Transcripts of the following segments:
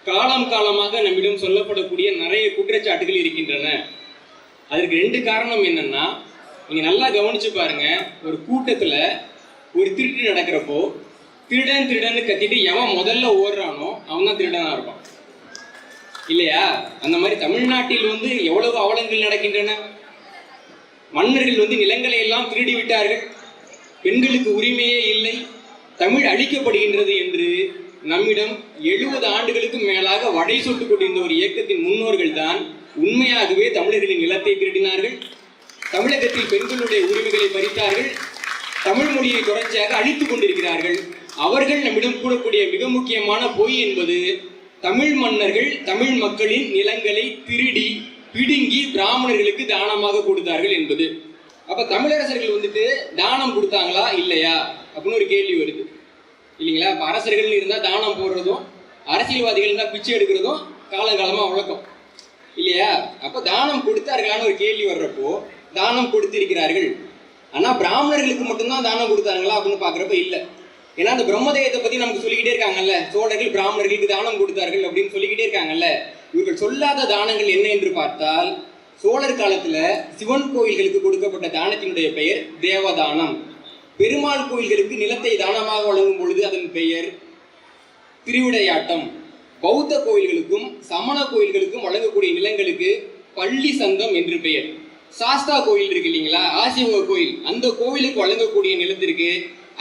காலம் காலமாக நம்மிடம் சொல்லப்படக்கூடிய நிறைய குற்றச்சாட்டுகள் இருக்கின்றன. அதற்கு 2 காரணம் என்னன்னா, நீங்க நல்லா கவனிச்சு பாருங்க. ஒரு கூட்டத்துல ஒரு திருட்டு நடக்கிறப்போ திருடன் திருடன்னு கத்திட்டு எவன் முதல்ல ஓடுறானோ அவன் தான் திருடனா இருப்பான், இல்லையா? அந்த மாதிரி தமிழ்நாட்டில் எவ்வளவு அவலங்கள் நடக்கின்றன. மன்னர்கள் நிலங்களை எல்லாம் திருடி விட்டார்கள், பெண்களுக்கு உரிமையே இல்லை, தமிழ் அழிக்கப்படுகின்றது என்று நம்மிடம் 70 ஆண்டுகளுக்கு மேலாக வடை சுட்டுக் கொண்டிருந்த ஒரு இயக்கத்தின் முன்னோர்கள் தான் உண்மையாகவே தமிழர்களின் நிலத்தை திருடினார்கள். தமிழகத்தில் பெண்களுடைய உரிமைகளை பறித்தார்கள். தமிழ் மொழியை தொடர்ச்சியாக அழித்துக் கொண்டிருக்கிறார்கள். அவர்கள் நம்மிடம் கூறக்கூடிய மிக முக்கியமான பொய் என்பது, தமிழ் மன்னர்கள் தமிழ் மக்களின் நிலங்களை திருடி பிடுங்கி பிராமணர்களுக்கு தானமாக கொடுத்தார்கள் என்பது. அப்ப தமிழரசர்கள் தானம் கொடுத்தாங்களா இல்லையா அப்படின்னு ஒரு கேள்வி வருது, இல்லைங்களா? இப்ப அரசர்கள் இருந்தா தானம் போடுறதும் அரசியல்வாதிகள் இருந்தா பிச்சை எடுக்கிறதும் காலங்காலமா வழக்கம், இல்லையா? அப்ப தானம் கொடுத்தார்களான்னு ஒரு கேள்வி வர்றப்போ தானம் கொடுத்திருக்கிறார்கள். ஆனா பிராமணர்களுக்கு மட்டும்தான் தானம் கொடுத்தாங்களா அப்படின்னு பாக்குறப்ப இல்லை. ஏன்னா அந்த பிரம்மதேயத்தை பத்தி நமக்கு சொல்லிக்கிட்டே இருக்காங்கல்ல, சோழர்கள் பிராமணர்களுக்கு தானம் கொடுத்தார்கள் அப்படின்னு சொல்லிக்கிட்டே இருக்காங்கல்ல. இவர்கள் சொல்லாத தானங்கள் என்ன என்று பார்த்தால், சோழர் காலத்துல சிவன் கோயில்களுக்கு கொடுக்கப்பட்ட தானத்தினுடைய பெயர் தேவதானம். பெருமாள் கோயில்களுக்கு நிலத்தை தானமாக வழங்கும் பொழுது அதன் பெயர் திருவிடையாட்டம். பௌத்த கோயில்களுக்கும் சமண கோயில்களுக்கும் வழங்கக்கூடிய நிலங்களுக்கு பள்ளி சங்கம் என்று பெயர். சாஸ்தா கோயில் இருக்கு இல்லைங்களா, ஆசிவ கோயில், அந்த கோவிலுக்கு வழங்கக்கூடிய நிலத்திற்கு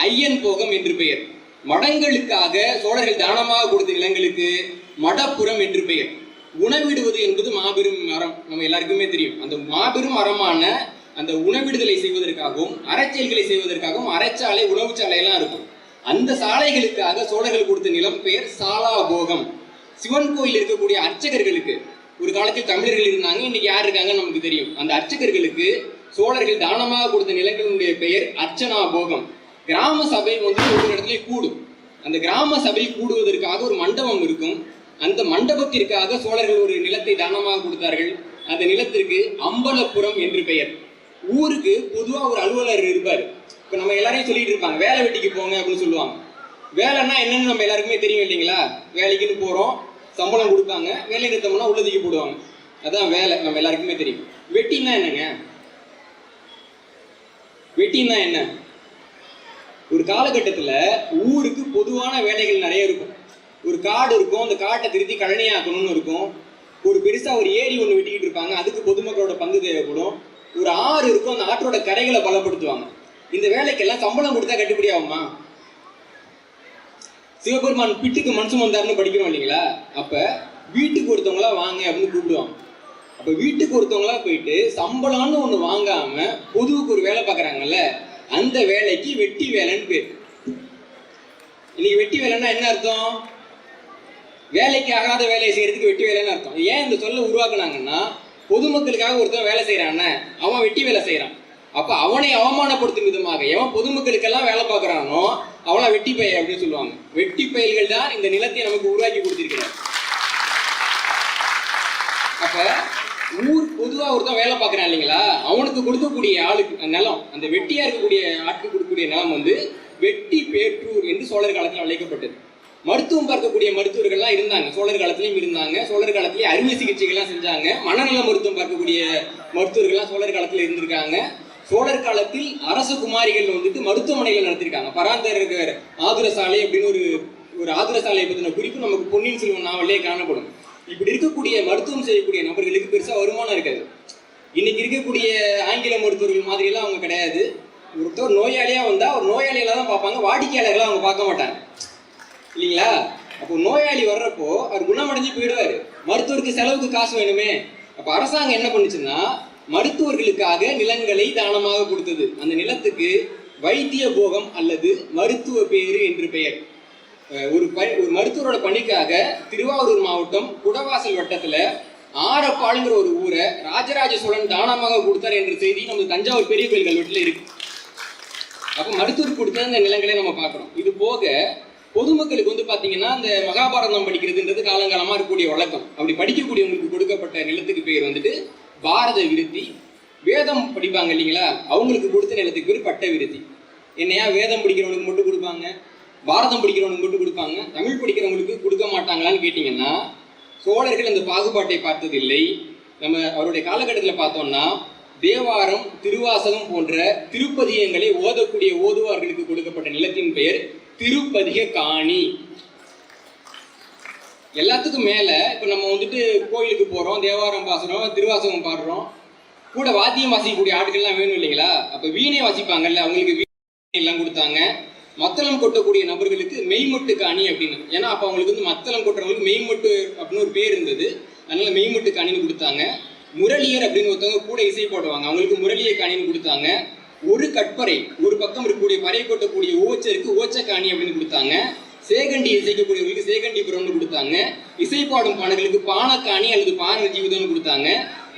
ஐயன் போகம் என்று பெயர். மடங்களுக்காக சோழர்கள் தானமாக கொடுத்த நிலங்களுக்கு மடப்புறம் என்று பெயர். உணவிடுவது என்பது மாபெரும் அறம், நம்ம எல்லாருக்குமே தெரியும். அந்த மாபெரும் அறமான அந்த உணவிடுதலை செய்வதற்காகவும் அறச்செயல்களை செய்வதற்காகவும் அறச்சாலை உணவு சாலை எல்லாம் இருக்கும். அந்த சாலைகளுக்காக சோழர்கள் கொடுத்த நிலம் பெயர் சாலா போகம். சிவன் கோயில் இருக்கக்கூடிய அர்ச்சகர்களுக்கு ஒரு காலத்தில் தமிழர்கள் இருந்தாங்க, இன்னைக்கு யார் இருக்காங்கன்னு நமக்கு தெரியும். அந்த அர்ச்சகர்களுக்கு சோழர்கள் தானமாக கொடுத்த நிலங்களுடைய பெயர் அர்ச்சனா போகம். கிராம சபை ஒரு இடத்துல கூடும். அந்த கிராம சபை கூடுவதற்காக ஒரு மண்டபம் இருக்கும். அந்த மண்டபத்திற்காக சோழர்கள் ஒரு நிலத்தை தானமாக கொடுத்தார்கள். அந்த நிலத்திற்கு அம்பலப்புறம் என்று பெயர். ஊருக்கு பொதுவா ஒரு அலுவலர் இருப்பாரு. இப்ப நம்ம எல்லாரையும் சொல்லிட்டு இருப்பாங்க, வேலை வெட்டிக்கு போங்க அப்படின்னு சொல்லுவாங்க. வேலைன்னா என்னன்னு நம்ம எல்லாருக்குமே தெரியும் இல்லைங்களா? வேலைக்குன்னு போறோம், சம்பளம் கொடுப்பாங்க, வேலை நிறுத்தம்னா உள்ளதுக்கு போடுவாங்க, அதான் வேலை, நம்ம எல்லாருக்குமே தெரியும். வெட்டின்னா என்னங்க? வெட்டின்னா என்ன? ஒரு காலகட்டத்துல ஊருக்கு பொதுவான வேலைகள் நிறைய இருக்கும். ஒரு காடு இருக்கும், அந்த காட்டை திருத்தி கழனியாக்கணும்னு இருக்கும். ஒரு பெருசா ஒரு ஏரி ஒன்று வெட்டிக்கிட்டு இருப்பாங்க, அதுக்கு பொதுமக்களோட பங்கு தேவைப்படும். ஒரு ஆறு இருக்கும், அந்த ஆற்றோட கரைகளை பலப்படுத்துவாங்க. இந்த வேலைக்கெல்லாம் சம்பளம் கொடுத்தா கட்டுப்படி ஆகுமா? சிவபெருமான் பிட்டுக்கு மனுஷன் வந்தாருன்னு படிக்கிறோம் இல்லைங்களா? அப்ப வீட்டுக்கு ஒருத்தவங்களா வாங்க அப்படின்னு கூப்பிடுவாங்க. அப்ப வீட்டுக்கு ஒருத்தவங்களா போயிட்டு சம்பளம்னு ஒண்ணு வாங்காம பொதுவுக்கு ஒரு வேலை பார்க்கறாங்கல்ல, அந்த வேலைக்கு வெட்டி வேலைன்னு பேர். இன்னைக்கு வெட்டி வேலைன்னா என்ன அர்த்தம்? வேலைக்கு ஆகாத வேலையை செய்யறதுக்கு வெட்டி வேலைன்னு அர்த்தம். ஏன் இந்த சொல்ல உருவாக்குனாங்கன்னா, பொதுமக்களுக்காக ஒருத்தன் வேலை செய்யறான்னு அவன் வெட்டி வேலை செய்யறான். அப்ப அவனை அவமானப்படுத்தும் விதமாக எவன் பொதுமக்களுக்கெல்லாம் வேலை பார்க்கறானோ அவனா வெட்டி பய அப்படின்னு சொல்லுவாங்க. வெட்டி பயல்கள் தான் இந்த நிலத்தை நமக்கு உருவாக்கி கொடுத்திருக்கிறார். அப்ப ஊர் பொதுவா ஒருத்தன் வேலை பார்க்கறான் இல்லைங்களா, அவனுக்கு கொடுக்கக்கூடிய ஆளுக்கு நிலம், அந்த வெட்டியா இருக்கக்கூடிய ஆட்களுக்கு கொடுக்கக்கூடிய நிலம் வெட்டி பேற்றூர் என்று சோழர் காலத்தில் அழைக்கப்பட்டது. மருத்துவம் பார்க்கக்கூடிய மருத்துவர்கள்லாம் இருந்தாங்க, சோழர் காலத்திலையும் இருந்தாங்க. சோழர் காலத்திலேயே அறுவை சிகிச்சைகள்லாம் செஞ்சாங்க. மனநல மருத்துவம் பார்க்கக்கூடிய மருத்துவர்கள்லாம் சோழர் காலத்தில் இருந்திருக்காங்க. சோழர் காலத்தில் அரச குமாரிகள் மருத்துவமனைகள் நடத்திருக்காங்க. பராந்தகர் ஆதுர சாலை அப்படின்னு ஒரு ஆதுர சாலையை பற்றின குறிப்பு நமக்கு பொன்னியின் செல்வன் நாவலே காணப்படும். இப்படி இருக்கக்கூடிய மருத்துவம் செய்யக்கூடிய நபர்களுக்கு பெருசா வருமானம் இருக்காது. இன்னைக்கு இருக்கக்கூடிய ஆங்கில மருத்துவர்கள் மாதிரி எல்லாம் அவங்க கிடையாது. ஒருத்தர் நோயாளியா வந்தா ஒரு நோயாளிகளை தான் பார்ப்பாங்க, வாடிக்கையாளர்களை அவங்க பார்க்க மாட்டாங்க இல்லைங்களா? அப்போ நோயாளி வர்றப்போ அவர் குணமடைஞ்சு போயிடுவாரு. மருத்துவருக்கு செலவுக்கு காசு வேணுமே. அப்ப அரசாங்கம் என்ன பண்ணுச்சுன்னா, மருத்துவர்களுக்காக நிலங்களை தானமாக கொடுத்தது. அந்த நிலத்துக்கு வைத்திய போகம் அல்லது மருத்துவ பேரு என்று பெயர். ஒரு மருத்துவரோட பணிக்காக திருவாரூர் மாவட்டம் குடவாசல் வட்டத்துல ஆரப்பாளுங்கிற ஒரு ஊரை ராஜராஜ சோழன் தானமாக கொடுத்தார் என்ற செய்தி நம்ம தஞ்சாவூர் பெரிய கோயில் கல்வெட்டுல இருக்கு. அப்ப மருத்துவர் கொடுத்த அந்த நிலங்களை நம்ம பார்க்கிறோம். இது போக பொதுமக்களுக்கு பாத்தீங்கன்னா இந்த மகாபாரதம் படிக்கிறதுன்றது காலங்காலமா இருக்கக்கூடிய வழக்கம். அப்படி படிக்கக்கூடியவங்களுக்கு கொடுக்கப்பட்ட நிலத்துக்கு பேர் பாரத விருத்தி. வேதம் படிப்பாங்க இல்லைங்களா, அவங்களுக்கு கொடுத்த நிலத்துக்கு பேர் பட்ட விருத்தி. என்னையா வேதம் படிக்கிறவனுக்கு மட்டும் கொடுப்பாங்க, பாரதம் படிக்கிறவனுக்கு மட்டும் கொடுப்பாங்க, தமிழ் படிக்கிறவங்களுக்கு கொடுக்க மாட்டாங்களான்னு கேட்டிங்கன்னா சோழர்கள் அந்த பாகுபாட்டை பார்த்ததில்லை. நம்ம அவருடைய காலகட்டத்தில் பார்த்தோம்னா தேவாரம், திருவாசகம் போன்ற திருப்பதிகங்களை ஓதக்கூடிய ஓதுவார்களுக்கு கொடுக்கப்பட்ட நிலத்தின் பெயர் திருப்பதிக காணி. எல்லாத்துக்கும் மேல இப்ப நம்ம வந்துட்டு கோயிலுக்கு போறோம், தேவாரம் பாசுறோம், திருவாசகம் பாடுறோம், கூட வாத்தியம் வாசிக்கக்கூடிய ஆட்கள்லாம் வேணும் இல்லைங்களா? அப்ப வீணை வாசிப்பாங்கல்ல, அவங்களுக்கு வீணை எல்லாம் கொடுத்தாங்க. மத்தளம் கொட்டக்கூடிய நபர்களுக்கு மெய்மட்டு காணி அப்படின்னு, ஏன்னா அப்ப அவங்களுக்கு வந்து மத்தளம் கொட்டுறவங்களுக்கு மெய்மட்டு அப்படின்னு ஒரு பேர் இருந்தது, அதனால மெய்மட்டு காணின்னு கொடுத்தாங்க. முரளியர் அப்படின்னு ஒருத்தவங்க கூட இசை போடுவாங்க, அவங்களுக்கு முரளிய காணின்னு கொடுத்தாங்க. ஒரு கட்பறை, ஒரு பக்கம் இருக்கக்கூடிய பறை கொட்டக்கூடிய ஓச்சருக்கு ஓச்ச காணி அப்படின்னு கொடுத்தாங்க. சேகண்டி இசைக்கக்கூடியவர்களுக்கு சேகண்டிபுரம்னு கொடுத்தாங்க. இசைப்பாடும் பாடல்களுக்கு பானக்காணி அல்லது பான ஜீவிதம்னு கொடுத்தாங்க.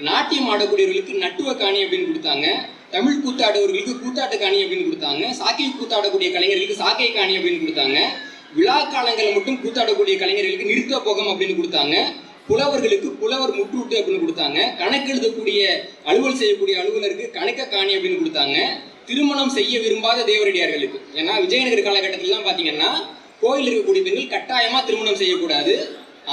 நாட்டியம் ஆடக்கூடியவர்களுக்கு நட்டுவ காணி அப்படின்னு கொடுத்தாங்க. தமிழ் கூத்தாடுவர்களுக்கு கூத்தாட்டு காணி அப்படின்னு கொடுத்தாங்க. சாக்கை கூத்தாடக்கூடிய கலைஞர்களுக்கு சாக்கை காணி அப்படின்னு கொடுத்தாங்க. விழா காலங்களில் மட்டும் கூத்தாடக்கூடிய கலைஞர்களுக்கு நிறுத்த போகம் அப்படின்னு கொடுத்தாங்க. புலவர்களுக்கு புலவர் முட்டுவிட்டு அப்படின்னு கொடுத்தாங்க. கணக்கு எழுதக்கூடிய அலுவல் செய்யக்கூடிய அலுவலருக்கு கணக்க காணி அப்படின்னு கொடுத்தாங்க. திருமணம் செய்ய விரும்பாத தேவரடியார்களுக்கு, ஏன்னா விஜயநகர காலகட்டத்திலாம் பார்த்தீங்கன்னா கோயில் இருக்கக்கூடிய பெண்கள் கட்டாயமா திருமணம் செய்யக்கூடாது,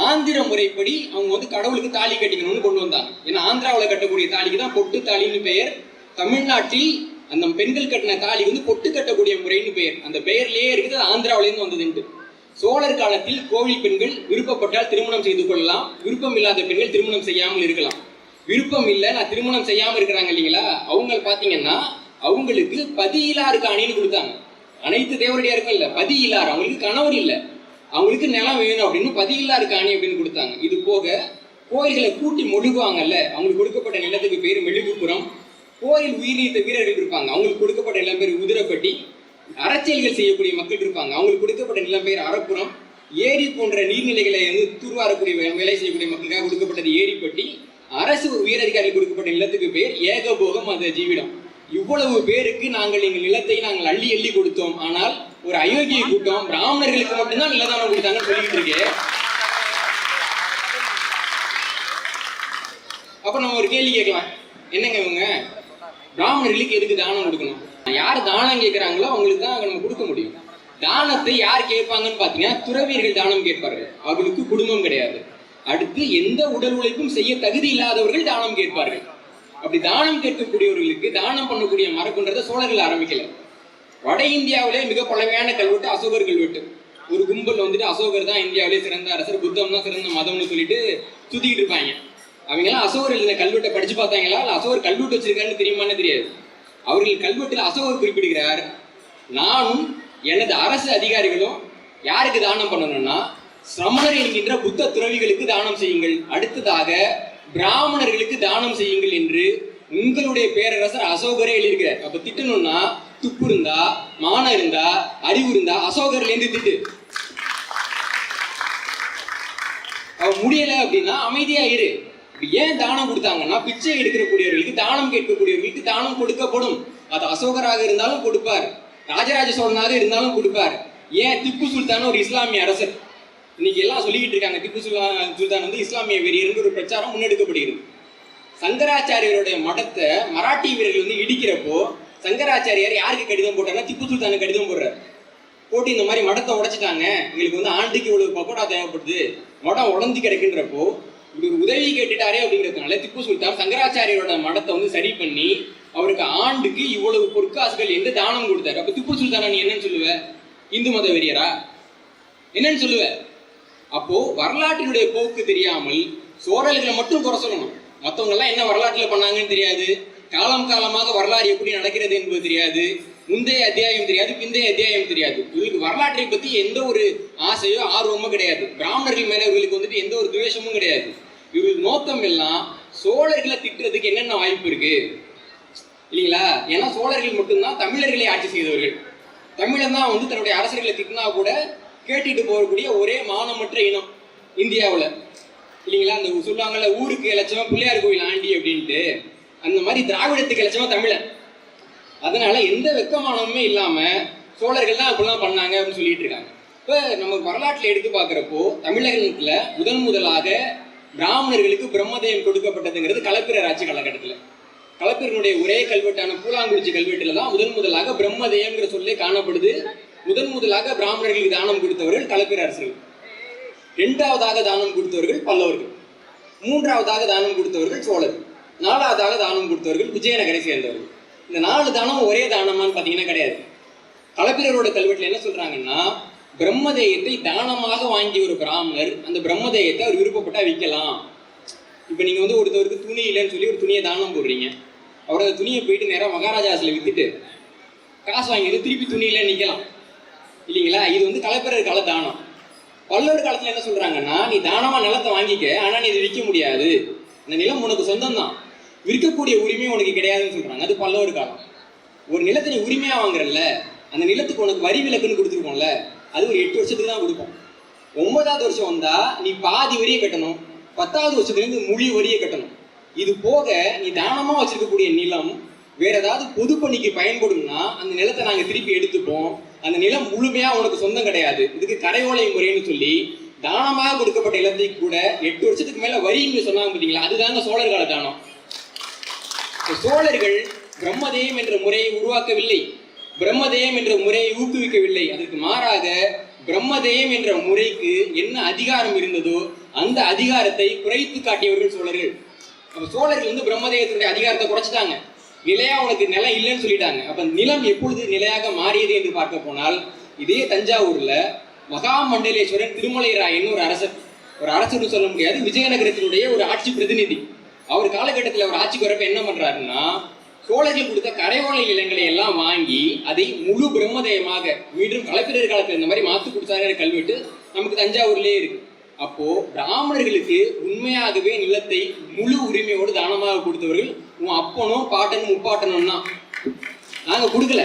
ஆந்திர முறைப்படி அவங்க வந்து கடவுளுக்கு தாலி கட்டிக்கணும்னு கொண்டு வந்தாங்க. ஏன்னா ஆந்திராவில் கட்டக்கூடிய தாலிக்கு தான் பொட்டு தாலின்னு பெயர். தமிழ்நாட்டில் அந்த பெண்கள் கட்டின தாலி வந்து பொட்டு கட்டக்கூடிய முறைன்னு பெயர். அந்த பெயர்லேயே இருக்குது ஆந்திராவிலேருந்து வந்ததுன்ட்டு. சோழர் காலத்தில் கோவில் பெண்கள் விருப்பப்பட்டால் திருமணம் செய்து கொள்ளலாம், விருப்பம் இல்லாத பெண்கள் திருமணம் செய்யாமல் இருக்கலாம். விருப்பம் இல்லை, நான் திருமணம் செய்யாமல் இருக்கிறாங்க இல்லைங்களா, அவங்க பார்த்தீங்கன்னா அவங்களுக்கு பதியிலாறு காணின்னு கொடுத்தாங்க. அனைத்து தேவரடியாருக்கும் இல்லை, பதியிலார், அவங்களுக்கு கணவர் இல்லை, அவங்களுக்கு நிலம் வேணும் அப்படின்னு பதியிலாறு காணி அப்படின்னு கொடுத்தாங்க. இது போக கோயில்களை கூட்டி மொழுகுவாங்கல்ல, அவங்களுக்கு கொடுக்கப்பட்ட நிலத்துக்கு பேர் மெழுகுபுரம். கோயில் உயிர்நீத்த வீரர்கள் இருப்பாங்க, அவங்களுக்கு கொடுக்கப்பட்ட நிலம் பேர் உதிரப்பட்டி. அரசியல்கள் செய்யக்கூடிய மக்கள் இருப்பாங்க, அவங்களுக்கு கொடுக்கப்பட்ட நிலம் பேர் அறப்புறம். ஏரி போன்ற நீர்நிலைகளை வந்து தூர்வாரக்கூடிய வேலை செய்யக்கூடிய மக்களுக்காக கொடுக்கப்பட்டது ஏரிப்பட்டி. அரசு உயரதிகாரிகள் கொடுக்கப்பட்ட நிலத்துக்கு பேர் ஏகபோகம், அந்த ஜீவிடம். இவ்வளவு பேருக்கு நாங்கள் எங்கள் நிலத்தை நாங்கள் அள்ளி அள்ளி கொடுத்தோம், ஆனால் ஒரு அயோக்கிய கூட்டம் பிராமணர்களுக்கு மட்டும்தான் நிலதானம் கொடுத்தாங்கன்னு சொல்லிட்டு இருக்கேன். அப்ப நம்ம ஒரு கேள்வி கேட்கலாம், என்னங்க இவங்க பிராமணர்களுக்கு எதுக்கு தானம் கொடுக்கணும்? யார் தானம் கேட்கிறாங்களோ அவங்களுக்கு தான் நம்ம கொடுக்க முடியும். தானத்தை யார் கேட்பாங்கன்னு பாத்தீங்கன்னா துறவியர்கள் தானம் கேட்பார்கள், அவர்களுக்கு குடும்பம் கிடையாது. அடுத்து எந்த உடல் உழைப்பும் செய்ய தகுதி இல்லாதவர்கள் தானம் கேட்பார்கள். அப்படி தானம் கேட்கக்கூடியவர்களுக்கு தானம் பண்ணக்கூடிய மரபுன்றதை சோழர்கள் ஆரம்பிக்கல. வட இந்தியாவிலே மிக பழமையான கல்வெட்டு அசோகர் கல்வெட்டு. ஒரு கும்பல் வந்துட்டு அசோகர் தான் இந்தியாவிலே சிறந்த அரசர், புத்தம் தான் சிறந்த மதம்னு சொல்லிட்டு சுத்திக்கிட்டு இருப்பாங்க. அவங்க எல்லாம் அசோகர் எழுதின கல்வெட்டை படிச்சு பார்த்தாங்களா, இல்ல அசோகர் கல்வெட்டு வச்சிருக்காருன்னு தெரியுமான்னு தெரியாது. அவர்கள் கல்வெட்டில் அசோகர் குறிப்பிடுகிறார், நானும் எனது அரசு அதிகாரிகளும் யாருக்கு தானம் பண்ணணும்னா சிரமணர் என்கின்ற புத்த துறவிகளுக்கு தானம் செய்யுங்கள், அடுத்ததாக பிராமணர்களுக்கு தானம் செய்யுங்கள் என்று உங்களுடைய பேரரசர் அசோகரே எழுதியிருக்கிறார். அப்ப திட்டணும்னா துப்பு இருந்தா, மானம் இருந்தா, அறிவு இருந்தா அசோகர்ல இருந்து திட்டு. அவ முடியல அப்படின்னா அமைதியா இரு. ஏன் தானம் கொடுத்தாங்கன்னா பிச்சை எடுக்கக்கூடியவர்களுக்கு, தானம் கேட்கக்கூடியவர்களுக்கு தானம் கொடுக்கப்படும். அது அசோகராக இருந்தாலும் கொடுப்பார், ராஜராஜ சோழனாக இருந்தாலும் கொடுப்பார். ஏன் திப்பு சுல்தான் ஒரு இஸ்லாமிய அரசர், இன்னைக்கு எல்லாம் சொல்லிக்கிட்டு இருக்காங்க திப்பு சுல்தான் வந்து இஸ்லாமிய வெறியர் ஒரு பிரச்சாரம் முன்னெடுக்கப்படுகிறது. சங்கராச்சாரியருடைய மடத்தை மராட்டி வீரர்கள் வந்து இடிக்கிறப்போ சங்கராச்சாரியார் யாருக்கு கடிதம் போட்டாங்கன்னா திப்பு சுல்தானுக்கு கடிதம் போடுறாரு. போட்டு இந்த மாதிரி மடத்தை உடைச்சிட்டாங்க, எங்களுக்கு வந்து ஆண்டுக்கு இவ்வளவு பக்கோடா தேவைப்படுது, மடம் உடஞ்சி கிடக்குன்றப்போ இப்படி ஒரு உதவி கேட்டுட்டாரே அப்படிங்கிறதுனால திப்பு சுல்தான் சங்கராச்சாரியரோட மடத்தை வந்து சரி பண்ணி அவருக்கு ஆண்டுக்கு இவ்வளவு பொற்காசுகள் என்று தானம் கொடுத்தாரு. அப்ப திப்பு சுல்தானா நீ என்னன்னு சொல்லுவ? இந்து மத வெறியரா என்னன்னு சொல்லுவ? அப்போ வரலாற்றினுடைய போக்கு தெரியாமல் சோழர்களை மட்டும் குறை சொல்லணும், மற்றவங்க எல்லாம் என்ன வரலாற்றுல பண்ணாங்கன்னு தெரியாது, காலம் காலமாக வரலாறு எப்படி நடக்கிறது என்பது தெரியாது, முந்தைய அத்தியாயம் தெரியாது, பிந்தைய அத்தியாயம் தெரியாது. இவங்களுக்கு வரலாற்றை பத்தி எந்த ஒரு ஆசையோ ஆர்வமோ கிடையாது. பிராமணர்கள் மேல இவங்களுக்கு வந்துட்டு எந்த ஒரு துவேஷமும் கிடையாது. இவங்களுக்கு நோக்கம் எல்லாம் சோழர்களை திட்டுறதுக்கு என்னென்ன வாய்ப்பு இருக்கு இல்லைங்களா? ஏன்னா சோழர்கள் மட்டும்தான் தமிழர்களை ஆட்சி செய்தவர்கள். தமிழன் தான் வந்து தன்னுடைய அரசர்களை திட்டினா கூட கேட்டுட்டு போகக்கூடிய ஒரே மானமற்ற இனம் இந்தியாவில் இல்லைங்களா? அந்த சொல்லுவாங்கல்ல, ஊருக்கு இலட்சமா பிள்ளையார் கோயில் ஆண்டி அப்படின்ட்டு, அந்த மாதிரி திராவிடத்துக்கு இலட்சமா தமிழன். அதனால எந்த வெக்கமானமுமே இல்லாம சோழர்கள் தான் அப்படிலாம் பண்ணாங்க அப்படின்னு சொல்லிட்டு இருக்காங்க. இப்ப நம்ம வரலாற்றில் எடுத்து பார்க்கிறப்போ தமிழகத்துல முதலாக பிராமணர்களுக்கு பிரம்மதேயம் கொடுக்கப்பட்டதுங்கிறது களப்பிரர் ஆட்சி காலகட்டத்தில். களப்பிரனுடைய ஒரே கல்வெட்டான பூலாங்குறிச்சி கல்வெட்டுல தான் முதலாக பிரம்மதேயம்ங்கிற சொல்லே காணப்படுது. முதலாக பிராமணர்களுக்கு தானம் கொடுத்தவர்கள் களப்பிர அரசர்கள், இரண்டாவதாக தானம் கொடுத்தவர்கள் பல்லவர்கள், மூன்றாவதாக தானம் கொடுத்தவர்கள் சோழர்கள், நாலாவதாக தானம் கொடுத்தவர்கள் விஜயநகரை சேர்ந்தவர்கள். இந்த 4 தானம் ஒரே தானமான்னு பார்த்தீங்கன்னா கிடையாது. களப்பிரரோட கல்வெட்டில் என்ன சொல்றாங்கன்னா, பிரம்மதேயத்தை தானமாக வாங்கிய ஒரு பிராமணர் அந்த பிரம்மதேயத்தை அவர் விருப்பப்பட்டா விற்கலாம். இப்போ நீங்க வந்து ஒருத்தவருக்கு துணி இல்லைன்னு சொல்லி ஒரு துணியை தானம் போடுறீங்க, அவர் அந்த துணியை போயிட்டு நேராக மகாராஜாசில் வித்துட்டு காசு வாங்கிட்டு திருப்பி துணியில நிற்கலாம் இல்லைங்களா? இது வந்து களப்பிரர் கால தானம். பல்லவர் காலத்துல என்ன சொல்றாங்கன்னா, நீ தானமா நிலத்தை வாங்கிக்க, ஆனா நீ இதை விற்க முடியாது, இந்த நிலம் உனக்கு சொந்தம் தான், விற்கக்கூடிய உரிமை உனக்கு கிடையாதுன்னு சொல்றாங்க. அது பல்லவர் காலம். ஒரு நிலத்தை நீ உரிமையா வாங்குறல்ல, அந்த நிலத்துக்கு உனக்கு வரி விலக்குன்னு கொடுத்துருக்கோம்ல, அது ஒரு 8 வருஷத்துக்கு தான் கொடுப்போம். 9வது வருஷம் வந்தா நீ பாதி வரியை கட்டணும், 10வது வருஷத்துல இருந்து முழு வரியை கட்டணும். இது போக நீ தானமா வச்சிருக்கக்கூடிய நிலம் வேற ஏதாவது பொதுப்பணிக்கு பயன்படும்னா அந்த நிலத்தை நாங்க திருப்பி எடுத்துப்போம், அந்த நிலம் முழுமையா உனக்கு சொந்தம் கிடையாது, இதுக்கு கடையோலை முறைன்னு சொல்லி தானமாக கொடுக்கப்பட்ட நிலத்துக்கு கூட 8 வருஷத்துக்கு மேல வரின்னு சொன்னாங்க பார்த்தீங்களா? அதுதாங்க சோழர் கால தானம். சோழர்கள் பிரம்மதேயம் என்ற முறையை உருவாக்கவில்லை, பிரம்மதேயம் என்ற முறையை ஊக்குவிக்கவில்லை. அதற்கு மாறாக பிரம்மதேயம் என்ற முறைக்கு என்ன அதிகாரம் இருந்ததோ அந்த அதிகாரத்தை குறைத்து காட்டியவர்கள் சோழர்கள். அப்ப சோழர்கள் வந்து பிரம்மதேயத்தினுடைய அதிகாரத்தை குறைச்சிட்டாங்க, நிலையா உனக்கு நிலம் இல்லைன்னு சொல்லிட்டாங்க. அப்ப நிலம் எப்பொழுது நிலையாக மாறியது என்று பார்க்க போனால், இதே தஞ்சாவூர்ல மகாமண்டலேஸ்வரன் திருமலை ராயன் ஒரு அரசர் சொல்ல முடியாது, விஜயநகரத்தினுடைய ஒரு ஆட்சி பிரதிநிதி. அவர் காலகட்டத்தில் அவர் ஆட்சிக்கு வரப்ப என்ன பண்றாருன்னா, சோழர்கள் கொடுத்த கரையோலை நிலங்களை எல்லாம் வாங்கி அதை முழு பிரம்மதேயமாக மீண்டும் களப்பிரர் காலத்தில் இந்த மாதிரி மாத்து கொடுத்தாரு கல்வெட்டு நமக்கு தஞ்சாவூர்லயே இருக்கு. அப்போ பிராமணர்களுக்கு உண்மையாகவே நிலத்தை முழு உரிமையோடு தானமாக கொடுத்தவர்கள் உன் அப்பனும் பாட்டனும் முப்பாட்டனும் தான், நாங்க கொடுக்கல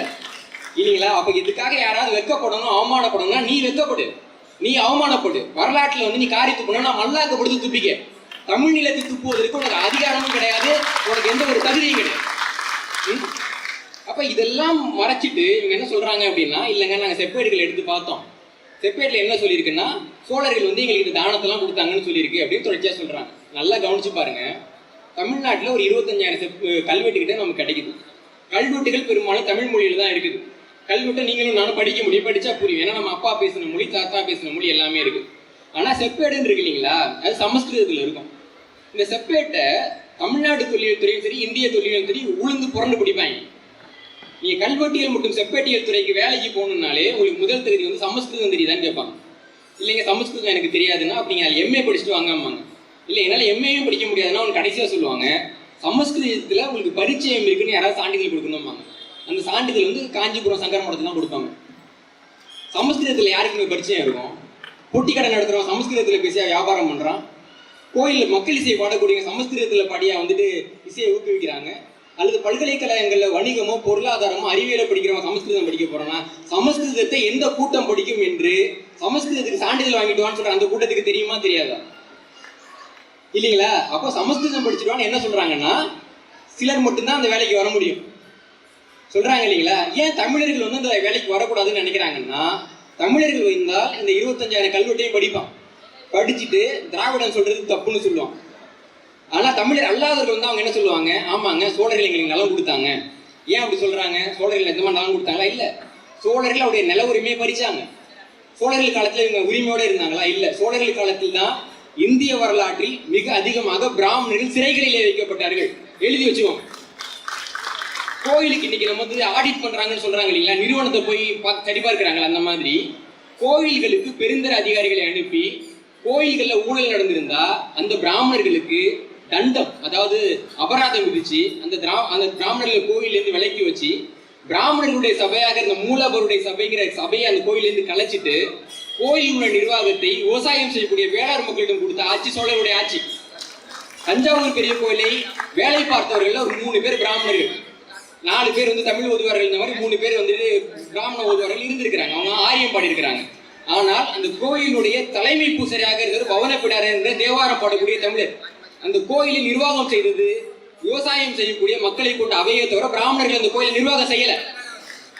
இல்லைங்களா? அப்ப இதுக்காக யாராவது வெக்கப்படணும் அவமானப்படணும்னா நீ வெக்கப்படு, நீ அவமானப்படு. வரலாற்றுல வந்து நீ காரியத்து போனா நான் மல்லாக்கப்படுத்து துப்பிக்க, தமிழ் நிலத்தை துப்புவதற்கு உனக்கு அதிகாரமும் கிடையாது, உனக்கு எந்த ஒரு தகுதியும் கிடையாது. அப்ப இதெல்லாம் மறைச்சிட்டு இவங்க என்ன சொல்றாங்க அப்படின்னா, இல்லைங்க நாங்க செப்பேடுகள் எடுத்து பார்த்தோம், செப்பேட்ல என்ன சொல்லியிருக்குன்னா சோழர்கள் வந்து எங்களுக்கு இந்த தானத்தெல்லாம் கொடுத்தாங்கன்னு சொல்லியிருக்கு அப்படின்னு தொடர்ச்சியா சொல்றாங்க. நல்லா கவனிச்சு பாருங்க, தமிழ்நாட்டில் ஒரு 25,000 கல்வெட்டுக்கிட்ட நமக்கு கிடைக்குது. கல்வெட்டுகள் பெரும்பாலும் தமிழ் மொழியில தான் இருக்குது. கல்வெட்டை நீங்களும் நானும் படிக்க முடியும், படிச்சா புரியும், ஏன்னா நம்ம அப்பா பேசின மொழி தாத்தா பேசின மொழி எல்லாமே இருக்கு. ஆனா செப்பேடுன்னு இருக்கு இல்லைங்களா, அது சமஸ்கிருதத்துல இருக்கும். இந்த செப்பேட்டை தமிழ்நாடு தொல்லியல் துறையும் சரி இந்திய தொல்லியல் துறை உளுந்து புரண்டு பிடிப்பாங்க. நீங்க கல்வெட்டியல் மற்றும் செப்பேட்டியல் துறைக்கு வேலைக்கு போகணும்னாலே உங்களுக்கு முதல் தகுதி வந்து சமஸ்கிருதம் தெரியுதான்னு கேட்பாங்க. இல்லைங்க சமஸ்கிருதம் எனக்கு தெரியாதுன்னா அப்படிங்க அதில் எம்ஏ படிச்சுட்டு வாங்காமாங்க. இல்லை என்னால் எம்ஏயும் படிக்க முடியாதுன்னா அவங்க கடைசியாக சொல்லுவாங்க, சமஸ்கிருதத்தில் உங்களுக்கு பரிச்சயம் இருக்குன்னு யாராவது சான்றிதழ் கொடுக்கணும்பாங்க. அந்த சான்றிதழ் வந்து காஞ்சிபுரம் சங்கர மடத்துல தான் கொடுப்பாங்க. சமஸ்கிருதத்தில் யாருக்கு பரிச்சயம் இருக்கும்? பொட்டி கடை நடத்துகிறோம் சமஸ்கிருதத்தில் பேசியா வியாபாரம் பண்ணுறான், கோயிலில் மக்கள் இசையை பாடக்கூடிய சமஸ்கிருதத்தில் பாடியா வந்துட்டு இசையை ஊக்குவிக்கிறாங்க, அல்லது பல்கலைக்கழகங்களில் வணிகமோ பொருளாதாரமோ அறிவியலை படிக்கிறவங்க சமஸ்கிருதம் படிக்க போறோம்னா சமஸ்கிருதத்தை எந்த கூட்டம் படிக்கும் என்று சமஸ்கிருதத்துக்கு சான்றிதழ் வாங்கிட்டு வான்னு சொல்ற அந்த கூட்டத்துக்கு தெரியுமா தெரியாதா? இல்லைங்களா? அப்போ சமஸ்கிருதம் படிச்சுடுவான்னு என்ன சொல்றாங்கன்னா சிலர் மட்டும்தான் அந்த வேலைக்கு வர முடியும் சொல்றாங்க இல்லைங்களா? ஏன் தமிழர்கள் வந்து அந்த வேலைக்கு வரக்கூடாதுன்னு நினைக்கிறாங்கன்னா, தமிழர்கள் வந்தால் இந்த 25,000 கல்வெட்டையும் படிப்பான், படிச்சுட்டு திராவிடம் சொல்றது தப்புன்னு சொல்லுவான். ஆனா தமிழர் அல்லாதவர்கள் வந்து அவங்க என்ன சொல்லுவாங்க, ஆமாங்க சோழர்கள் எங்களுக்கு நிலம் கொடுத்தாங்க. ஏன் அப்படி சொல்றாங்க? சோழர்கள் எந்த மாதிரி நிலம் கொடுத்தாங்களா? இல்ல. சோழர்கள் அவருடைய நில உரிமையை பறிச்சாங்க. சோழர்கள் காலத்துல இவங்க உரிமையோட இருந்தாங்களா? இல்ல. சோழர்கள் காலத்தில் தான் இந்திய வரலாற்றில் மிக அதிகமாக பிராமணர்கள் சிறைகளிலே வைக்கப்பட்டார்கள். எழுதி வச்சுக்கோங்க. கோயிலுக்கு இன்னைக்கு நம்ம வந்து ஆடிட் பண்றாங்கன்னு சொல்றாங்க இல்லைங்களா, நிறுவனத்தை போய் சரி பார்க்கிறாங்களா, அந்த மாதிரி கோயில்களுக்கு பெருந்தர அதிகாரிகளை அனுப்பி கோயில்களில் ஊழல் நடந்திருந்தா அந்த பிராமணர்களுக்கு தண்டம், அதாவது அபராதம் விதிச்சு அந்த பிராமணர்கள் கோயிலேருந்து விலக்கி வச்சு பிராமணர்களுடைய சபையாக இந்த மூலவருடைய சபைங்கிற சபையை அந்த கோயிலேருந்து கலைச்சிட்டு கோயிலுடைய நிர்வாகத்தை விவசாயம் செய்யக்கூடிய வேளாண் மக்களிடம் கொடுத்த ஆட்சி சோழருடைய ஆட்சி. தஞ்சாவூர் பெரிய கோயிலை வேலை பார்த்தவர்கள் ஒரு 3 பேர் பிராமணர்கள், 4 பேர் வந்து தமிழ் ஓதுவார்கள், இந்த மாதிரி 3 பேர் வந்துட்டு பிராமண ஓதுவார்கள் இருந்திருக்கிறாங்க. அவங்க ஆரியம் பாடியிருக்கிறாங்க. ஆனால் அந்த கோயிலுடைய தலைமை பூசரியாக இருக்கிறது பவனப்பிடார் என்ற தேவாரம் பாடக்கூடிய தமிழர். அந்த கோயிலை நிர்வாகம் செய்தது விவசாயம் செய்யக்கூடிய மக்களை கொண்ட அவையை தவிர பிராமணர்கள் அந்த கோயிலை நிர்வாகம் செய்யல.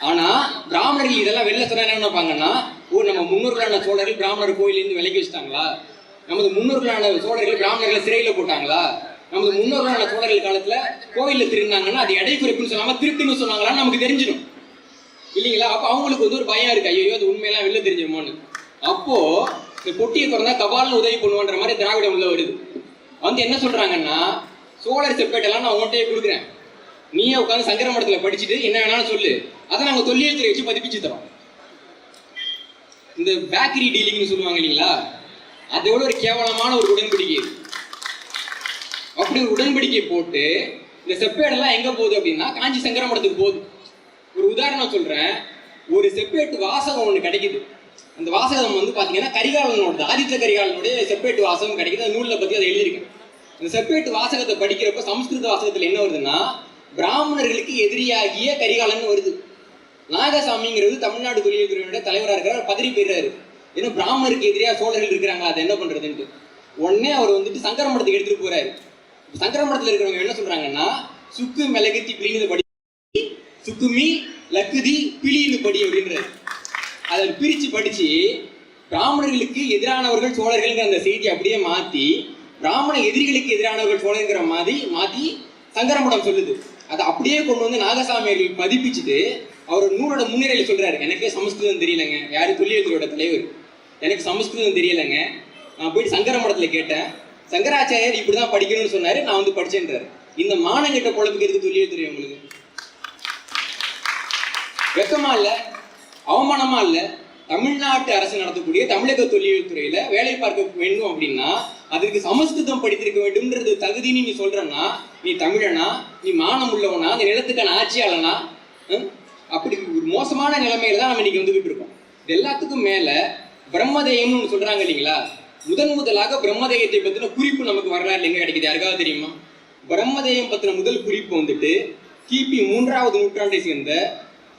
ஆனா பிராமணர்கள் இதெல்லாம் வெளில சொன்னா என்ன நினைப்பாங்கன்னா, நம்ம முன்னோர்களான சோழர்கள் பிராமணர் கோயிலிருந்து விலக்கி வச்சுட்டாங்களா, நமது முன்னோர்களான சோழர்கள் பிராமணர்களை சிறையில போட்டாங்களா, நமது முன்னோர்களான சோழர்கள் காலத்துல கோயில்ல திருந்தாங்கன்னா அது எடை குறைப்புன்னு சொல்லாம திருட்டுன்னு சொன்னாங்களான்னு நமக்கு தெரிஞ்சிடும். இல்லைங்களா? அப்போ அவங்களுக்கு வந்து ஒரு பயம் இருக்கு, ஐயோ அது உண்மையெல்லாம் வெளில தெரிஞ்சுமோன்னு. அப்போ இந்த பொட்டியை திறந்தா கபால்னு உதவி பண்ணுவான்ற மாதிரி திராவிடம் உள்ள வருது. வந்து என்ன சொல்றாங்கன்னா, சோழர் செப்பேட்டெல்லாம் நான் உன்கிட்டயே கொடுக்குறேன், நீயே உட்காந்து சங்கர மடத்துல படிச்சுட்டு என்ன வேணாலும் சொல்லு, அதை நாங்க தொல்லியல் துறை வச்சு பதிப்பிச்சு தரோம். இந்த பேக்கரி டீலிங்னு சொல்லுவாங்க இல்லைங்களா, அதோட ஒரு கேவலமான ஒரு உடன்படிக்கை. அப்படி ஒரு உடன்படிக்கை போட்டு இந்த செப்பேடெல்லாம் எங்க போகுது அப்படின்னா காஞ்சி சங்கர மடத்துக்கு போகுது. ஒரு உதாரணம் சொல்றேன், ஒரு செப்பேட்டு வாசகம் ஒன்று கிடைக்குது. அந்த வாசகம் வந்து பாத்தீங்கன்னா கரிகாலனோட, ஆதித்த கரிகாலனுடைய செப்பேட்டு வாசகம் கிடைக்குது. அந்த நூலில் பத்தி அதை எழுதியிருக்கேன். அந்த செப்பேட்டு வாசகத்தை படிக்கிறப்ப சமஸ்கிருத வாசகத்துல என்ன வருதுன்னா, பிராமணர்களுக்கு எதிரியாகிய கரிகாலன் வருது. நாகசாமிங்கிறது தமிழ்நாடு தொழில் துறையோட தலைவராக இருக்கிறார், பதறி போயிடுறாரு. ஏன்னா பிராமணருக்கு எதிரியா சோழர்கள் இருக்கிறாங்களா, அதை என்ன பண்றதுன்ட்டு உடனே அவர் வந்துட்டு சங்கர மடத்துக்கு எடுத்துட்டு போறாரு. சங்கர மடத்துல இருக்கிறவங்க என்ன சொல்றாங்கன்னா, சுக்கு மிளகுத்தி பிளின்னு படி, சுக்குமி லக்குதி பிளின்னு படி அப்படின்றாரு. அதை பிரிச்சு படிச்சு பிராமணர்களுக்கு எதிரானவர்கள் சோழர்கள் அந்த செய்தி அப்படியே மாத்தி பிராமண எதிரிகளுக்கு எதிரானவர்கள் சோழங்கிற மாதிரி மாத்தி சங்கர மடம் சொல்லுது. அதை அப்படியே கொண்டு வந்து நாகசாமி அவர்கள் பதிப்பிச்சுட்டு அவர் நூலோட முன்னிலையில் சொல்றாரு, எனக்கே சமஸ்கிருதம் தெரியலைங்க, யாரு தொல்லியல் தலைவர், எனக்கு சமஸ்கிருதம் தெரியலைங்க, நான் போயிட்டு சங்கர மடத்துல கேட்டேன், சங்கராச்சாரியர் இப்படிதான் படிக்கணும்னு சொன்னாரு, நான் வந்து படிச்சேன்றாரு. இந்த மானங்கிட்ட பொழப்புக்கு எதுக்கு தொல்லியல் துறை உங்களுக்கு? வெக்கமா இல்ல, அவமானமா இல்ல? தமிழ்நாட்டு அரசு நடத்தக்கூடிய தமிழக தொல்லியல் துறையில வேலை பார்க்க வேண்டும் அப்படின்னா அதுக்கு சமஸ்கிருதம் படித்திருக்க வேண்டும்ன்றது தகுதின்னு நீ சொல்றன்னா, நீ தமிழனா, நீ மானம் உள்ளவனா, அந்த நிலத்துக்கான ஆட்சியாளனா? அப்படி ஒரு மோசமான நிலைமையில தான் நம்ம இன்னைக்கு வந்துகிட்டு இருக்கோம். இது எல்லாத்துக்கும் மேல பிரம்மதேயம்னு சொல்றாங்க இல்லைங்களா, முதலாக பிரம்மதேயத்தை பத்தின குறிப்பு நமக்கு வரலாறு எங்க கிடைக்குது, யாருக்காவது தெரியுமா? பிரம்மதேயம் பத்தின முதல் குறிப்பு வந்துட்டு கிபி 3வது நூற்றாண்டை சேர்ந்த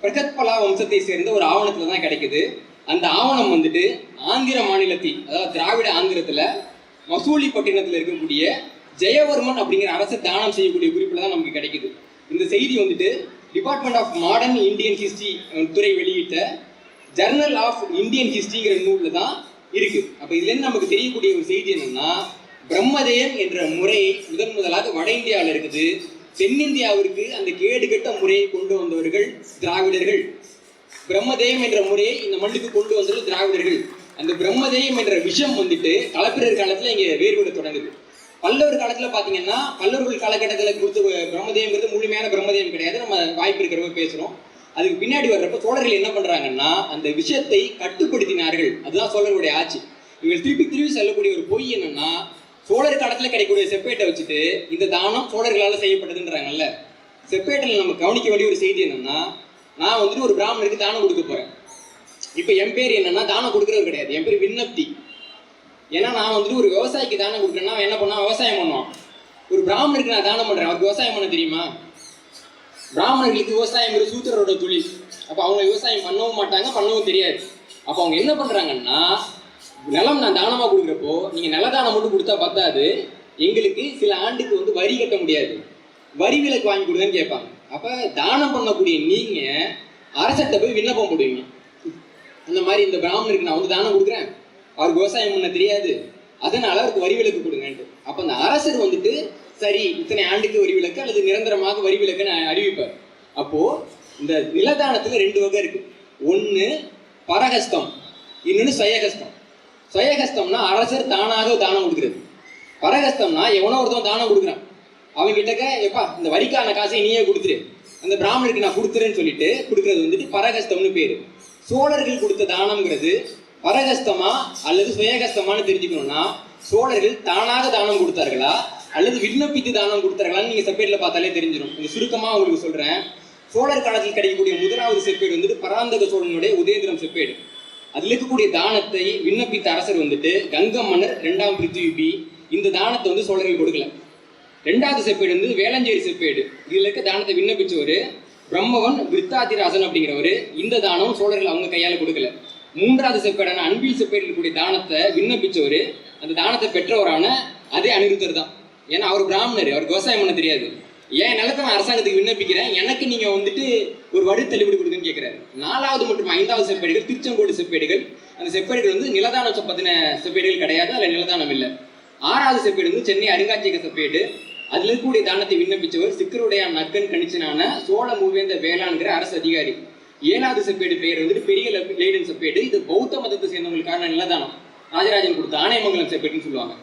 பிரகத்பலா வம்சத்தை சேர்ந்த ஒரு ஆவணத்துல தான் கிடைக்குது. அந்த ஆவணம் வந்துட்டு ஆந்திர மாநிலத்தில், அதாவது திராவிட ஆந்திரத்துல மசூலிப்பட்டினத்துல இருக்கக்கூடிய ஜெயவர்மன் அப்படிங்கிற அரசு தானம் செய்யக்கூடிய குறிப்புல தான் நமக்கு கிடைக்குது. இந்த செய்தி வந்துட்டு department of modern Indian history துறை வெளியிட்ட ஜர்னல் ஆஃப் இந்தியன் ஹிஸ்டரிங்கிற நூல்ல தான் இருக்கு. அப்ப இதுல இருந்து நமக்கு தெரியக்கூடிய ஒரு செய்தி என்னன்னா, பிரம்மதேயம் என்ற முறை முதலாக வட இந்தியாவில் இருக்குது. தென்னிந்தியாவிற்கு அந்த கேடுகட்ட முறையை கொண்டு வந்தவர்கள் திராவிடர்கள். பிரம்மதேயம் என்ற முறையை இந்த மண்ணுக்கு கொண்டு வந்தவர்கள் திராவிடர்கள். அந்த பிரம்மதேயம் என்ற விஷயம் வந்துட்டு களப்பிரர் காலத்துல இங்க வேறுபட தொடங்குது. பல்லவர் காலத்துல பாத்தீங்கன்னா, பல்லவர்கள் காலகட்டத்தில் கொடுத்த பிரம்மதேயம்ங்கிறது முழுமையான பிரம்மதேயம் கிடையாது, நம்ம வாய்ப்பு இருக்கிறவங்க பேசுறோம். அதுக்கு பின்னாடி வர்றப்ப சோழர்கள் என்ன பண்றாங்கன்னா, அந்த விஷயத்தை கட்டுப்படுத்தினார்கள். அதுதான் சோழர்களுடைய ஆட்சி. இவங்க திருப்பி செல்லக்கூடிய ஒரு பொய் என்னன்னா, சோழர் காலத்துல கிடைக்கக்கூடிய செப்பேட்டை வச்சுட்டு இந்த தானம் சோழர்களால செய்யப்பட்டதுன்றாங்கல்ல. செப்பேட்டில் நம்ம கவனிக்க வேண்டிய ஒரு செய்தி என்னன்னா, நான் வந்துட்டு ஒரு பிராமணருக்கு தானம் கொடுக்க போறேன். இப்ப என் பேர் என்னன்னா தானம் கொடுக்கறது கிடையாது, என் பேர் விண்ணப்தி. ஏன்னா நான் வந்துட்டு ஒரு விவசாயிக்கு தானம் கொடுக்குறேன்னா என்ன பண்ணா, விவசாயம் பண்ணுவான். ஒரு பிராமணருக்கு நான் தானம் பண்றேன், அவருக்கு விவசாயம் பண்ண தெரியுமா? பிராமணர்களுக்கு விவசாயம் சூத்திரரோட தொழில். அப்ப அவங்க விவசாயம் பண்ணவும் மாட்டாங்க, பண்ணவும் தெரியாது. அப்ப அவங்க என்ன பண்றாங்கன்னா, நிலம் நான் தானமா கொடுக்குறப்போ நீங்க நிலதானம் மட்டும் கொடுத்தா பத்தாது, எங்களுக்கு சில ஆண்டுக்கு வந்து வரி கட்ட முடியாது, வரி விலக்கு வாங்கி கொடுங்கன்னு கேட்பாங்க. அப்ப தானம் பண்ணக்கூடிய நீங்க அரசர்கிட்ட போய் விண்ணப்பம் போடுவீங்க, அந்த மாதிரி இந்த பிராமணருக்கு நான் வந்து தானம் கொடுக்குறேன், அவருக்கு விவசாயம் பண்ண தெரியாது, அதனால அவருக்கு வரி விலக்கு கொடுங்கன்ட்டு. அப்ப அந்த அரசர் வந்துட்டு சரி இத்தனை ஆண்டுக்கு வரி விலக்கு அல்லது நிரந்தரமாக வரி விலக்குன்னு அறிவிப்பார். அப்போ இந்த நிலதானத்துல 2 வகை இருக்கு. ஒன்னு பரஹஸ்தம், இன்னொன்னு சுயஹஸ்தம். சுயஹஸ்தம்னா அரசர் தானாக தானம் கொடுக்குறது. பரஹஸ்தம்னா எவனோ ஒருத்தன் தானம் கொடுக்குறான், அவங்க கிட்டக்க எப்பா இந்த வரிக்கான காசை நீயே கொடுத்துரு, அந்த பிராமணருக்கு நான் கொடுத்துறேன்னு சொல்லிட்டு கொடுக்கறது வந்துட்டு பரஹஸ்தம்னு பேரு. சோழர்கள் கொடுத்த தானம்ங்கிறது பரஹஸ்தமா அல்லது சுயஹஸ்தமானு தெரிஞ்சுக்கணும்னா, சோழர்கள் தானாக தானம் கொடுத்தார்களா அல்லது விண்ணப்பித்து தானம் கொடுத்தார்களான்னு நீங்க செப்பேட்ல பார்த்தாலே தெரிஞ்சிடும். இந்த சுருக்கமா உங்களுக்கு சொல்றேன். சோழர் காலத்தில் கிடைக்கக்கூடிய 1வது செப்பேடு வந்துட்டு பராந்தக சோழனுடைய உதயந்திரம் செப்பேடு. அதுல இருக்கக்கூடிய தானத்தை விண்ணப்பித்த அரசர் வந்துட்டு கங்கம் மன்னர் 2ஆம் பிருத்திவி. இந்த தானத்தை வந்து சோழர்கள் கொடுக்கல. 2வது செப்பேடு வந்து வேளஞ்சேரி செப்பேடு. இதுல இருக்க தானத்தை விண்ணப்பிச்சவரு பிரம்மவன் விருத்தாதிராசன் அப்படிங்கிறவரு. இந்த தானம் சோழர்கள் அவங்க கையால கொடுக்கல. 3வது செப்பேடான அன்பில் செப்பேடு இருக்கக்கூடிய தானத்தை விண்ணப்பிச்சவரு, அந்த தானத்தை பெற்றவரான அதே அனிருத்தர் தான். ஏன்னா அவர் பிராமணர், அவருக்கு விவசாயம் பண்ண தெரியாது. ஏன் நிலத்தை நான் அரசாங்கத்துக்கு விண்ணப்பிக்கிறேன், எனக்கு நீங்க வந்துட்டு ஒரு வடு தள்ளுபடி கொடுக்குன்னு கேட்கிறாரு. 4வது மற்றும் 5வது செப்பேடுகள் திருச்செங்கோடு செப்பேடுகள். அந்த செப்பேடுகள் வந்து நிலதானம் பத்தின செப்பேடுகள் கிடையாது, அதுல நிலதானம் இல்லை. 6வது செப்பேடு வந்து சென்னை அருங்காட்சியக செப்பேடு. அதுல இருக்கக்கூடிய தானத்தை விண்ணப்பிச்சவர் சிக்கருடைய நக்கன் கணிச்சனான சோழ மூவேந்த வேளாண்கிற அரசு அதிகாரி. 7வது செப்பேடு பெயர் வந்துட்டு பெரிய லேடன் செப்பேடு. இது பௌத்த மதத்தை சேர்ந்தவங்களுக்கான நிலதானம். ராஜராஜன் கொடுத்த ஆனைமங்கலம் செப்பேடுன்னு சொல்லுவாங்க.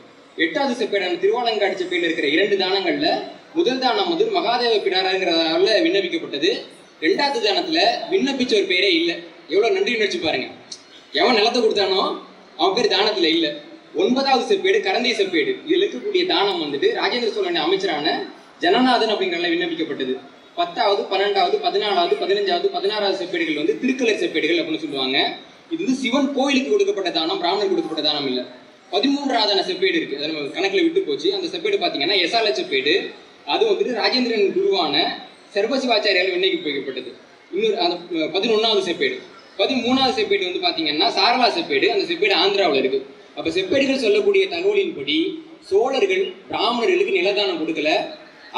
8வது செப்பேடான திருவாலங்காடு செப்பேடில் இருக்கிற 2 தானங்கள்ல முதல் தானம் வந்து மகாதேவ பிடாராங்கிறதால விண்ணப்பிக்கப்பட்டது. 2வது தானத்துல விண்ணப்பிச்ச ஒரு பேரே இல்லை. எவ்வளவு நன்றி நினைச்சு பாருங்க. எவன் நிலத்தை கொடுத்தானோ அவன் பேர் தானத்துல இல்லை. 9வது செப்பேடு கரந்தை செப்பேடு. இதில் இருக்கக்கூடிய தானம் வந்துட்டு ராஜேந்திர சோழன் அமைச்சரான ஜனநாதன் அப்படிங்கிறத விண்ணப்பிக்கப்பட்டது. 10வது 12வது 14வது 15வது 16வது செப்பேடுகள் வந்து திருக்கலர் செப்பேடுகள் அப்படின்னு சொல்லுவாங்க. இது வந்து சிவன் கோயிலுக்கு கொடுக்கப்பட்ட தானம், பிராமணர் கொடுக்கப்பட்ட தானம் இல்லை. 13வது செப்பேடு இருக்கு, அதை நம்ம கணக்கில் விட்டு போச்சு. அந்த செப்பேடு பார்த்தீங்கன்னா எசால செப்பேடு. அது வந்துட்டு ராஜேந்திரன் குருவான சர்வசிவாச்சாரியால் விண்ணப்பிக்கப்பட்டது. இன்னொரு அந்த 11வது செப்பேடு. 13வது செப்பேடு வந்து பார்த்தீங்கன்னா சாரலா செப்பேடு. அந்த செப்பேடு ஆந்திராவில் இருக்கு. அப்போ செப்பேடுகள் சொல்லக்கூடிய தகவலின்படி சோழர்கள் பிராமணர்களுக்கு நிலதானம் கொடுக்கல.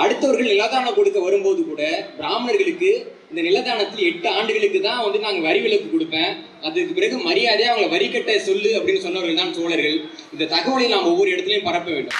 அடுத்தவர்கள் நிலதானம் கொடுக்க வரும்போது கூட பிராமணர்களுக்கு இந்த நிலதானத்தில் 8 ஆண்டுகளுக்கு தான் வந்து நாங்கள் வரி விலக்கு கொடுப்பேன், அதுக்கு பிறகு மரியாதையாக அவங்களை வரி கட்ட சொல்லு அப்படின்னு சொன்னவர்கள் தான் சோழர்கள். இந்த தகவலை நாம் ஒவ்வொரு இடத்துலையும் பரப்ப வேண்டும்.